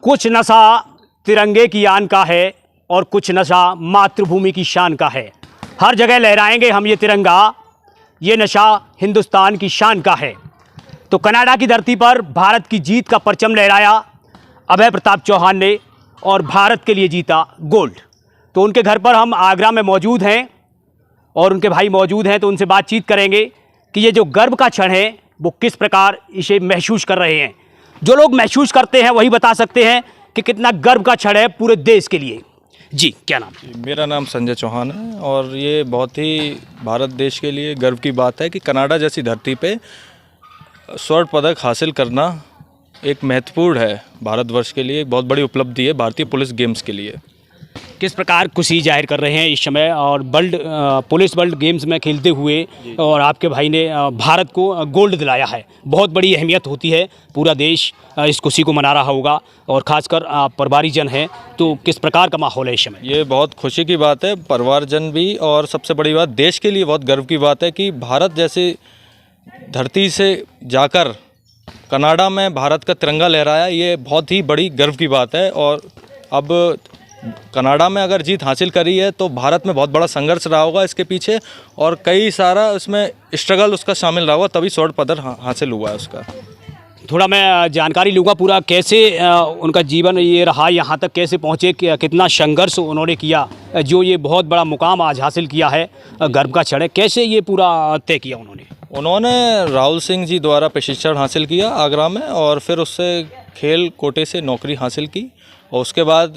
कुछ नशा तिरंगे की आन का है और कुछ नशा मातृभूमि की शान का है। हर जगह लहराएंगे हम ये तिरंगा, ये नशा हिंदुस्तान की शान का है। तो कनाडा की धरती पर भारत की जीत का परचम लहराया अभय प्रताप चौहान ने और भारत के लिए जीता गोल्ड। तो उनके घर पर हम आगरा में मौजूद हैं और उनके भाई मौजूद हैं, तो उनसे बातचीत करेंगे कि ये जो गर्व का क्षण है वो किस प्रकार इसे महसूस कर रहे हैं। जो लोग महसूस करते हैं वही बता सकते हैं कि कितना गर्व का क्षण है पूरे देश के लिए। जी, क्या नाम? मेरा नाम संजय चौहान है और ये बहुत ही भारत देश के लिए गर्व की बात है कि कनाडा जैसी धरती पे स्वर्ण पदक हासिल करना एक महत्वपूर्ण है भारतवर्ष के लिए, एक बहुत बड़ी उपलब्धि है भारतीय पुलिस गेम्स के लिए। किस प्रकार खुशी जाहिर कर रहे हैं इस समय और पुलिस वर्ल्ड गेम्स में खेलते हुए, और आपके भाई ने भारत को गोल्ड दिलाया है। बहुत बड़ी अहमियत होती है, पूरा देश इस खुशी को मना रहा होगा और ख़ासकर आप परिवारीजन हैं, तो किस प्रकार का माहौल है इस समय? ये बहुत खुशी की बात है, परिवारजन भी, और सबसे बड़ी बात देश के लिए बहुत गर्व की बात है कि भारत जैसी धरती से जाकर कनाडा में भारत का तिरंगा लहराया। ये बहुत ही बड़ी गर्व की बात है। और अब कनाडा में अगर जीत हासिल करी है तो भारत में बहुत बड़ा संघर्ष रहा होगा इसके पीछे, और कई सारा उसमें स्ट्रगल उसका शामिल रहा होगा, तभी स्वर्ण पदक हासिल हुआ है उसका। थोड़ा मैं जानकारी लूँगा पूरा, कैसे उनका जीवन ये रहा, यहाँ तक कैसे पहुँचे, कितना संघर्ष उन्होंने किया, जो ये बहुत बड़ा मुकाम आज हासिल किया है, गर्व का क्षण है। कैसे ये पूरा तय किया उन्होंने? राहुल सिंह जी द्वारा प्रशिक्षण हासिल किया आगरा में, और फिर उससे खेल कोटे से नौकरी हासिल की, और उसके बाद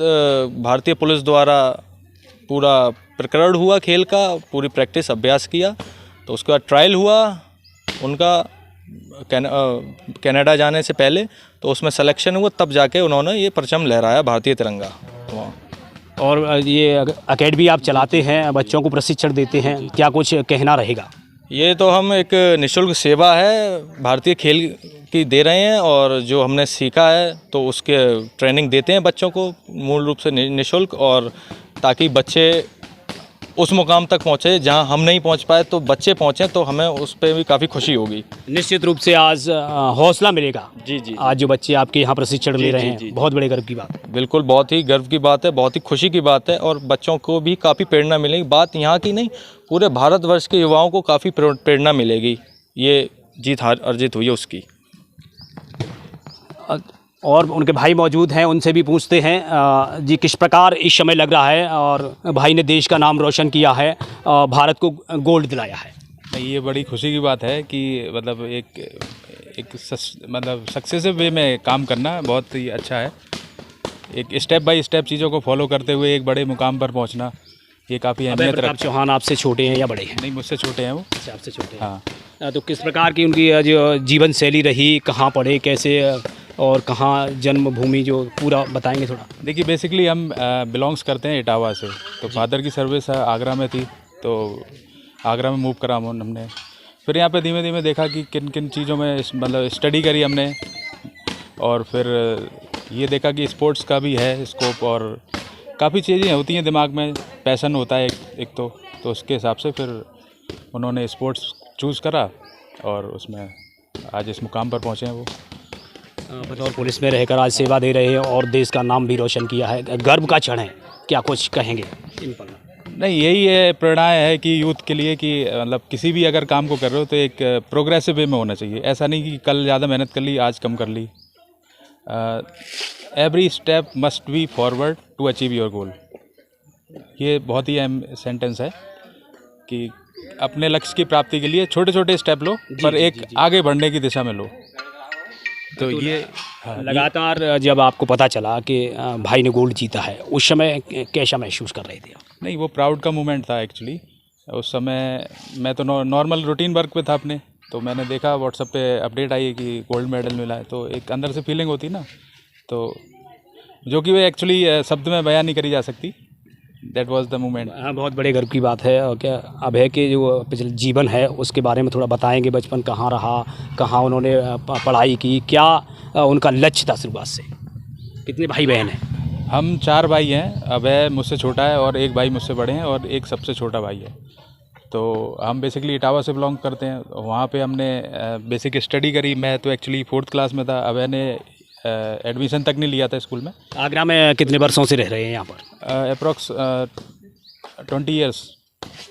भारतीय पुलिस द्वारा पूरा प्रकरण हुआ खेल का, पूरी प्रैक्टिस अभ्यास किया। तो उसके बाद ट्रायल हुआ उनका कनाडा जाने से पहले, तो उसमें सिलेक्शन हुआ, तब जाके उन्होंने ये परचम लहराया भारतीय तिरंगा। और ये अकेडमी आप चलाते हैं, बच्चों को प्रशिक्षण देते हैं, क्या कुछ कहना रहेगा? ये तो हम एक निःशुल्क सेवा है भारतीय खेल की दे रहे हैं, और जो हमने सीखा है तो उसके ट्रेनिंग देते हैं बच्चों को मूल रूप से निःशुल्क, और ताकि बच्चे उस मुकाम तक पहुँचे जहां हम नहीं पहुंच पाए, तो बच्चे पहुंचे, तो हमें उस पर भी काफ़ी खुशी होगी। निश्चित रूप से आज हौसला मिलेगा। जी। आज जो बच्चे आपके यहाँ प्रशिक्षण ले रहे हैं, बहुत बड़े गर्व की बात है। बिल्कुल, बहुत ही गर्व की बात है, बहुत ही खुशी की बात है, और बच्चों को भी काफ़ी प्रेरणा मिलेगी। बात यहाँ की नहीं, पूरे भारतवर्ष के युवाओं को काफ़ी प्रेरणा मिलेगी ये जीत अर्जित हुई है उसकी। और उनके भाई मौजूद हैं, उनसे भी पूछते हैं जी किस प्रकार इस समय लग रहा है, और भाई ने देश का नाम रोशन किया है, भारत को गोल्ड दिलाया है। ये बड़ी खुशी की बात है कि मतलब एक सक्सेसिव वे में काम करना बहुत ही अच्छा है। एक स्टेप बाय स्टेप चीज़ों को फॉलो करते हुए एक बड़े मुकाम पर पहुंचना, ये काफ़ी अहमियत रखता है। चौहान आपसे छोटे हैं या बड़े हैं? नहीं, मुझसे छोटे हैं वो। अच्छा, आपसे छोटे हैं। हाँ। तो किस प्रकार की उनकी जो जीवन शैली रही, कहाँ पढ़े, कैसे और कहाँ जन्मभूमि, जो पूरा बताएंगे थोड़ा? देखिए, बेसिकली हम बिलोंग्स करते हैं इटावा से, तो फादर की सर्विस आगरा में थी, तो आगरा में मूव करा हमने। फिर यहाँ पे धीमे धीमे देखा कि किन किन चीज़ों में स्टडी करी हमने, और फिर ये देखा कि स्पोर्ट्स का भी है स्कोप, और काफ़ी चीज़ें होती हैं दिमाग में, पैशन होता है एक तो उसके हिसाब से फिर उन्होंने स्पोर्ट्स चूज़ करा, और उसमें आज इस मुकाम पर पहुँचे हैं वो। बतौर पुलिस में रहकर आज सेवा दे रहे हैं और देश का नाम भी रोशन किया है, गर्व का क्षण है, क्या कुछ कहेंगे इन पर? नहीं, यही है प्रेरणा है कि यूथ के लिए कि मतलब किसी भी अगर काम को कर रहे हो तो एक प्रोग्रेसिव वे में होना चाहिए। ऐसा नहीं कि कल ज़्यादा मेहनत कर ली, आज कम कर ली। Every step must be forward to achieve your goal. ये बहुत ही अहम सेंटेंस है कि अपने लक्ष्य की प्राप्ति के लिए छोटे छोटे स्टेप लो, पर एक आगे बढ़ने की दिशा में लो। तो ये लगातार जब आपको पता चला कि भाई ने गोल्ड जीता है, उस समय कैसा महसूस कर रहे थे आप? नहीं, वो प्राउड का मोमेंट था एक्चुअली। उस समय मैं तो नॉर्मल रूटीन वर्क पे था अपने, तो मैंने देखा व्हाट्सएप पे अपडेट आई कि गोल्ड मेडल मिला है, तो एक अंदर से फीलिंग होती ना, तो जो कि वो एक्चुअली शब्द में बयान नहीं करी जा सकती। That was the moment. हाँ, बहुत बड़े गर्व की बात है। और क्या अभय के जो पिछले जीवन है उसके बारे में थोड़ा बताएंगे? बचपन कहाँ रहा, कहाँ उन्होंने पढ़ाई की, क्या उनका लक्ष्य था शुरुआत से? कितने भाई बहन हैं? हम 4 भाई हैं। अभय मुझसे छोटा है और एक भाई मुझसे बड़े हैं और एक सबसे छोटा भाई है। तो हम बेसिकली इटावा से बिलोंग करते हैं। वहाँ पे हमने बेसिक स्टडी करी। मैं तो एक्चुअली 4th क्लास में था। अभय ने एडमिशन तक नहीं लिया था स्कूल में। आगरा में कितने वर्षों से रह रहे हैं यहाँ पर? अप्रोक्स 20 ईयर्स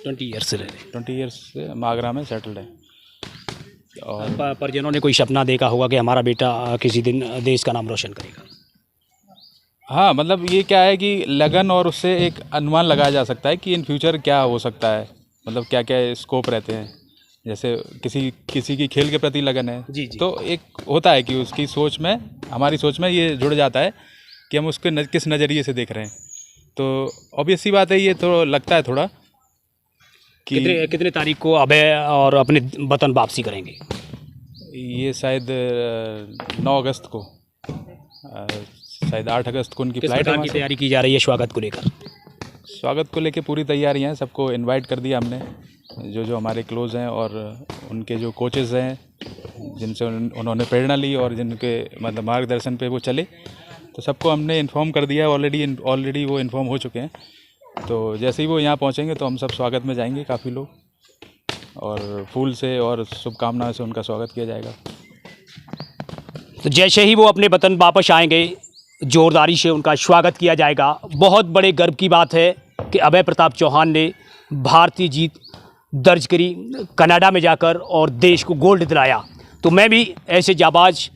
20 ईयर से रह रहे हैं। 20 ईयर्स से हम आगरा में सेटल्ड हैं। और पर जिन्होंने कोई सपना देखा होगा कि हमारा बेटा किसी दिन देश का नाम रोशन करेगा। हाँ, मतलब ये क्या है कि लगन और उससे एक अनुमान लगाया जा सकता है कि इन फ्यूचर क्या हो सकता है, मतलब क्या क्या स्कोप रहते हैं। जैसे किसी की खेल के प्रति लगन है जी, जी। तो एक होता है कि उसकी सोच में, हमारी सोच में ये जुड़ जाता है कि हम उसके किस नज़रिए से देख रहे हैं। तो ऑब्वियस सी बात है, ये तो लगता है थोड़ा कि कितने तारीख को अभय और अपने वतन वापसी करेंगे? ये शायद 9 अगस्त को, शायद 8 अगस्त को उनकी किस फ्लाइट है प्रकार वहाँ की से। तैयारी की जा रही है स्वागत को लेकर? स्वागत को लेके पूरी तैयारियां हैं, सबको इनवाइट कर दिया हमने, जो हमारे क्लोज हैं और उनके जो कोचेज़ हैं जिनसे उन्होंने प्रेरणा ली और जिनके मतलब मार्गदर्शन पे वो चले, तो सबको हमने इन्फॉर्म कर दिया है। ऑलरेडी वो इन्फॉर्म हो चुके हैं। तो जैसे ही वो यहाँ पहुँचेंगे तो हम सब स्वागत में जाएंगे, काफ़ी लोग, और फूल से और शुभकामनाओं से उनका स्वागत किया जाएगा। तो जैसे ही वो अपने वतन वापस आएंगे जोरदारी से उनका स्वागत किया जाएगा। बहुत बड़े गर्व की बात है कि अभय प्रताप चौहान ने भारतीय जीत दर्ज करी कनाडा में जाकर और देश को गोल्ड दिलाया। तो मैं भी ऐसे जाबाज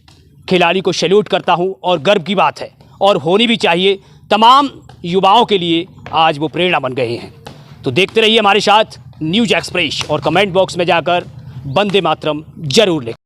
खिलाड़ी को सैल्यूट करता हूं और गर्व की बात है और होनी भी चाहिए। तमाम युवाओं के लिए आज वो प्रेरणा बन गए हैं। तो देखते रहिए हमारे साथ न्यूज़ एक्सप्रेस और कमेंट बॉक्स में जाकर वंदे मातरम जरूर लिखें।